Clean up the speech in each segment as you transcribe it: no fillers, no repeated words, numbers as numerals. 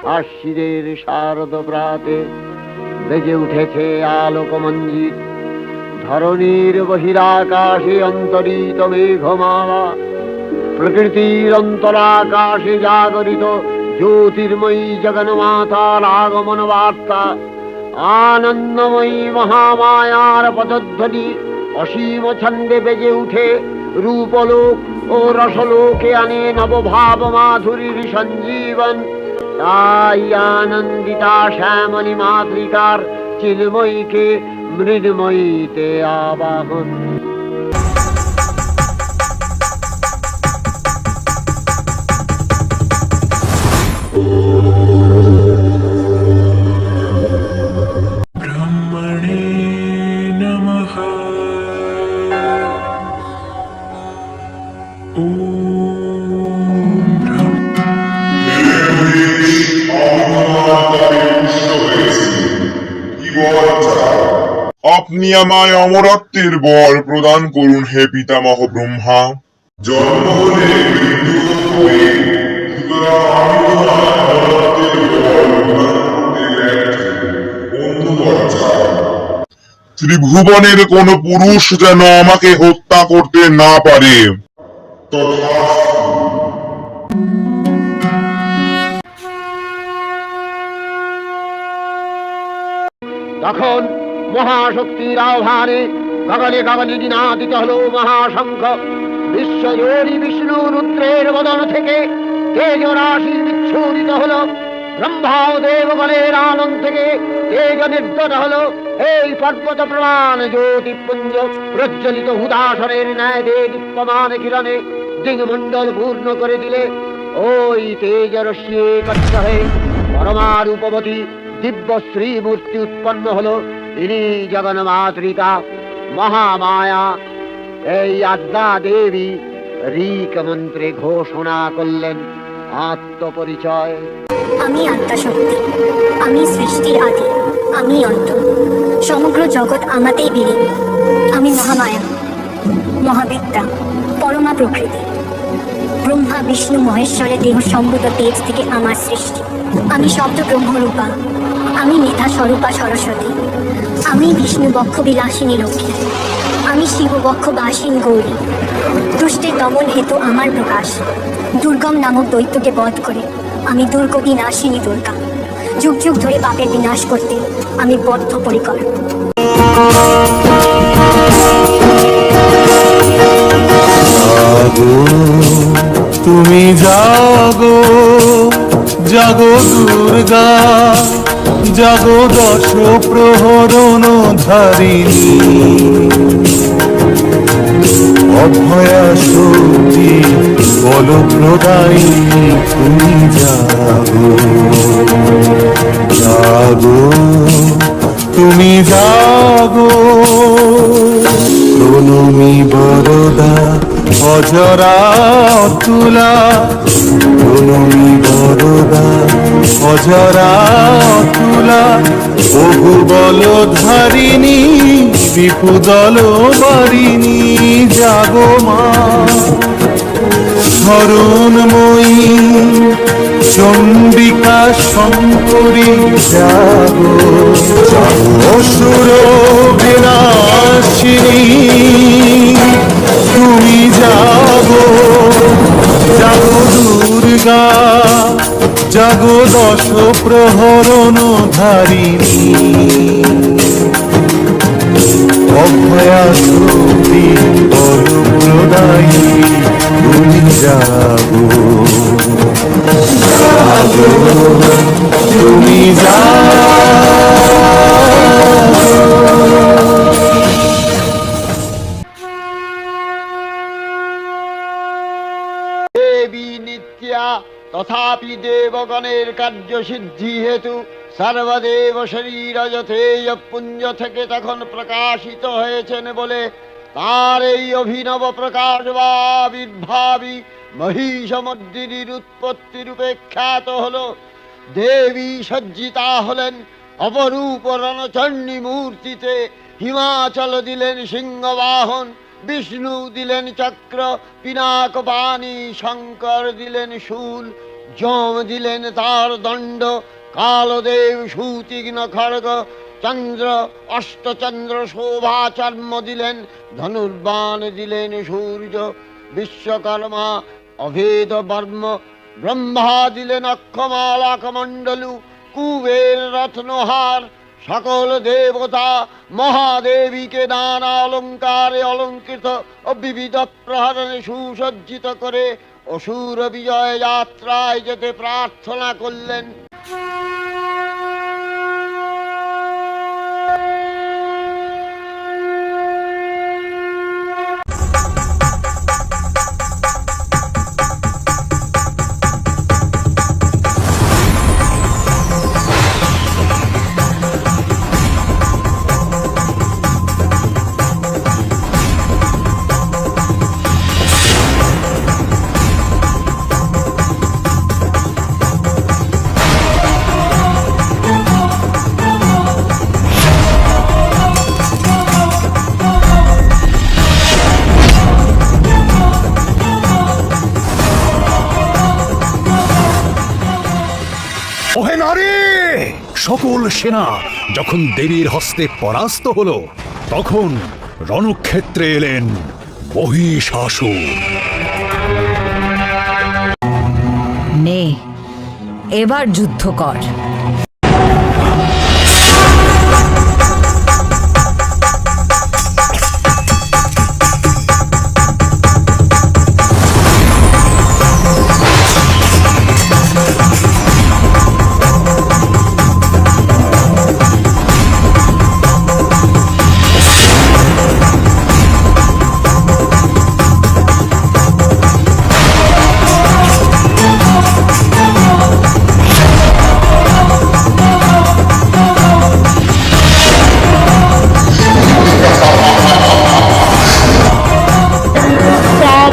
আশ্বিনের শারদ প্রাতে বেজে উঠেছে আলোকমঞ্জিত। ধরণীর বহিরাকাশে অন্তরিত মেঘমালা, প্রকৃতির অন্তরাকাশে জাগরিত জ্যোতির্ময়ী জগন্মাতার আগমন বার্তা। আনন্দময়ী মহামায়ার পদধ্বনি অসীম ছন্দে বেজে উঠে রূপলোক ও রসলোকে আনে নবভাব মাধুরীর সঞ্জীবন। তাই আনন্দিতা শ্যামলী মাতৃকার চিন্ময়ীকে মৃন্ময়ীতে আবাহন। ব্রহ্মণে নমঃ। আপনি আমায় অমরত্বের বর প্রদান করুন হে পিতামহ ব্রহ্মা। জন্ম হলে মৃত্যু হবে, সুতরাং আমি তোমায় অমরত্বের বর প্রদান করতে ব্যর্থ। অন্য বর চাই। ত্রিভুবনের কোন পুরুষ যেন আমাকে হত্যা করতে না পারে। তথাস্তু। তখন মহাশক্তির আহ্বানে গগনে গগনে নিনাদিত হল মহাশঙ্খ। বিশ্বজোড়ী বিষ্ণু রুদ্রের বদন থেকে তেজ রাশি বিচ্ছুরিত হল। ব্রহ্মা ও দেবগণের আনন্দ থেকে তেজ নির্গত হল। এই পর্বত প্রমাণ জ্যোতিপুঞ্জ প্রজ্বলিত হুদাসনের ন্যায় দীপ্যমান কিরণে দিগমণ্ডল পূর্ণ করে দিলে। ওই তেজ রশ্মি একত্র হয়ে পরমারূপবতী দিব্য শ্রীমূর্তি উৎপন্ন হলো। ইনি জগন্মাতৃকা মহামায়া। এই আদ্যা দেবী ঋক মন্ত্রে ঘোষণা করলেন আত্মপরিচয়। আমি আত্মাশক্তি, আমি সৃষ্টির আদি, আমি অন্ত, সমগ্র জগৎ আমাতেই বিলীন। আমি মহামায়া, মহাবিদ্যা, পরমা প্রকৃতি। ব্রহ্মা বিষ্ণু মহেশ্বরের দেহ সম্ভূত তেজ থেকে আমার সৃষ্টি। আমি শব্দ ব্রহ্মরূপা, আমি মেধা স্বরূপা সরস্বতী, আমি বিষ্ণু বক্ষ বিলাসিনী লক্ষ্মী, আমি শিব বক্ষ বাসিন গৌরী। দুষ্টের দমন হেতু আমার প্রকাশ। দুর্গম নামক দৈত্যকে বধ করে আমি দুর্গ বিনাশিনী দুর্গা। যুগ যুগ ধরে পাপের বিনাশ করতে আমি বদ্ধপরিকর। জাগো তুমি জাগো, জাগো দুর্গা, জাগো দশ প্রহরণ ধারিণী। অভয়া শক্তি বল প্রদায়িনী তুমি জাগো। জাগো তুমি জাগো, প্রণমী বরদা অজরা অতুলা। প্রণমী বরদা অজরা অতুলা, বহু বল ধারিণী বিপুদল বারিণী। জাগো মা শরণময়ী চণ্ডিকা শঙ্করী, জাগো। অসুর বিনাশিনী তুমি জাগো। জাগো দুর্গা, জাগো দশ প্রহরণ ধারিণী। অভয়া শক্তি বল প্রদায়িনী তুমি জাগো। জাগো তুমি দেবী নিত্যা, তথাপি দেবগণের কার্য সিদ্ধি হেতু সর্বদেব শরীর যথেয় পুঞ্জ থেকে তখন প্রকাশিত হয়েছেন বলে তার এই অভিনব প্রকাশ বা আবির্ভাবী মহিষমর্দিনীর উৎপত্তি রূপে খ্যাত হল। দেবী সজ্জিতা হলেন অপরূপ রণচণ্ডী মূর্তিতে। হিমাচল দিলেন সিংহবাহন, বিষ্ণু দিলেন চক্র পিনাক বাণী, শঙ্কর দিলেন শূল, যম দিলেন তার দণ্ড, কালদেব সুতীক্ষ্ণ খড়গ, চন্দ্র অষ্টচন্দ্র শোভাচর্ম দিলেন, ধনুর্বাণ দিলেন সূর্য, বিশ্বকর্মা অভেদ বর্ম, ব্রহ্মা দিলেন অক্ষমালা কমণ্ডলু, কুবের রত্নহার, সকল দেবতা মহাদেবীকে নানা অলঙ্কারে অলঙ্কৃত ও বিবিধ প্রহরণে সুসজ্জিত করে অসুর বিজয় যাত্রায় যেতে প্রার্থনা করলেন। ওহে নারী! সকল সেনা যখন দেবীর হস্তে পরাস্ত হলো, তখন রণক্ষেত্রে এলেন মহিষাসুর। নে, এবার যুদ্ধ কর।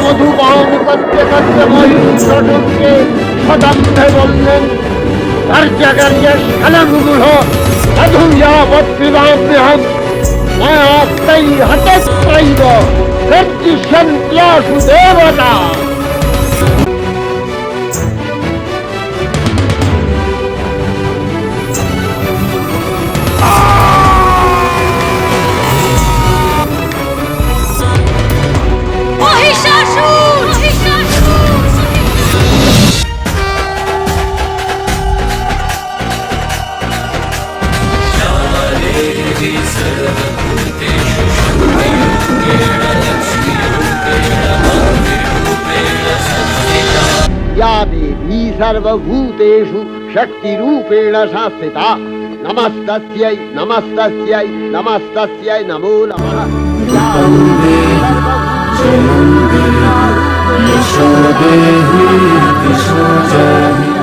মধুপান করতে করতে মহিষকে সদম্ভে বললেন, কার্যকার্য শালাঙ্গুহ অধুযাবৎপিবাম্যহম মায়াত্তৈ হতত্রৈব প্রতিসন্ত্যাসু দেবতা। या देवी सर्वभूतेषु शक्तिरूपेण संस्थिता नमस्तस्यै नमस्तस्यै नमस्तस्यै नमो नमः। या देवी सर्वभूतेषु यशो देहि दिशो जहि